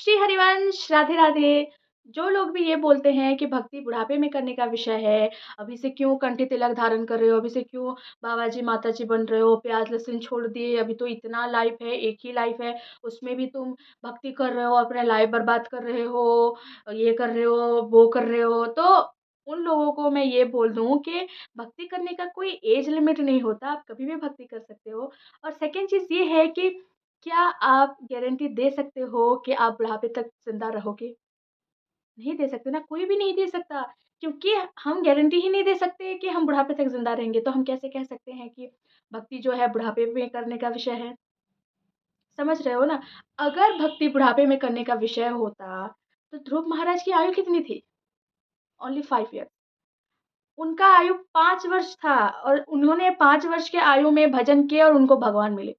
श्री हरिवंश, राधे राधे। जो लोग भी ये बोलते हैं कि भक्ति बुढ़ापे में करने का विषय है, अभी से क्यों कंठी तिलक धारण कर रहे हो, अभी से क्यों बाबा जी, माता जी बन रहे हो, प्याज़ लहसुन छोड़ दिए, अभी तो इतना लाइफ है, एक ही लाइफ है, उसमें भी तुम भक्ति कर रहे हो, अपना लाइफ बर्बाद कर रहे हो, ये कर रहे हो, वो कर रहे हो। तो उन लोगों को मैं ये बोल दूँ कि भक्ति करने का कोई एज लिमिट नहीं होता, आप कभी भी भक्ति कर सकते हो। और सेकंड चीज़ ये है कि क्या आप गारंटी दे सकते हो कि आप बुढ़ापे तक ज़िंदा रहोगे? नहीं दे सकते ना, कोई भी नहीं दे सकता, क्योंकि हम गारंटी ही नहीं दे सकते कि हम बुढ़ापे तक ज़िंदा रहेंगे, तो हम कैसे कह सकते हैं कि भक्ति जो है बुढ़ापे में करने का विषय है? समझ रहे हो ना? अगर भक्ति बुढ़ापे में करने का विषय होता, तो ध्रुव महाराज की आयु कितनी थी? Only 5 years. उनका आयु 5 वर्ष था और उन्होंने 5 वर्ष के आयु में भजन किए और उनको भगवान मिले।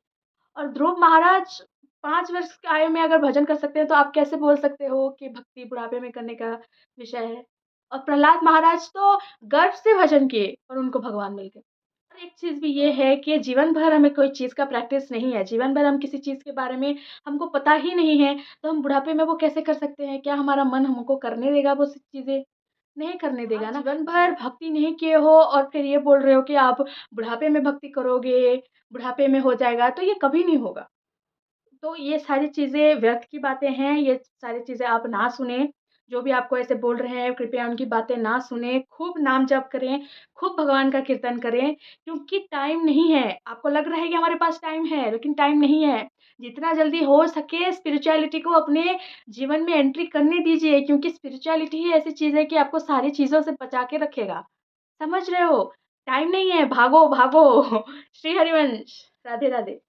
और ध्रुव महाराज 5 वर्ष की आयु में अगर भजन कर सकते हैं, तो आप कैसे बोल सकते हो कि भक्ति बुढ़ापे में करने का विषय है? और प्रहलाद महाराज तो गर्भ से भजन किए और उनको भगवान मिल गए। और एक चीज़ भी ये है कि जीवन भर हमें कोई चीज़ का प्रैक्टिस नहीं है, जीवन भर हम किसी चीज़ के बारे में हमको पता ही नहीं है, तो हम बुढ़ापे में वो कैसे कर सकते हैं? क्या हमारा मन हमको करने देगा वो सब चीज़ें? नहीं करने देगा ना। जीवन भर भक्ति नहीं किए हो और फिर ये बोल रहे हो कि आप बुढ़ापे में भक्ति करोगे, बुढ़ापे में हो जाएगा, तो ये कभी नहीं होगा। तो ये सारी चीज़ें व्यर्थ की बातें हैं, ये सारी चीज़ें आप ना सुनें। जो भी आपको ऐसे बोल रहे हैं, कृपया उनकी बातें ना सुनें, खूब नाम जप करें, खूब भगवान का कीर्तन करें, क्योंकि टाइम नहीं है। आपको लग रहा है कि हमारे पास टाइम है, लेकिन टाइम नहीं है। जितना जल्दी हो सके स्पिरिचुअलिटी को अपने जीवन में एंट्री करने दीजिए, क्योंकि स्पिरिचुअलिटी ही ऐसी चीज़ है कि आपको सारी चीज़ों से बचा के रखेगा। समझ रहे हो? टाइम नहीं है, भागो, भागो। श्री हरिवंश। राधे, राधे।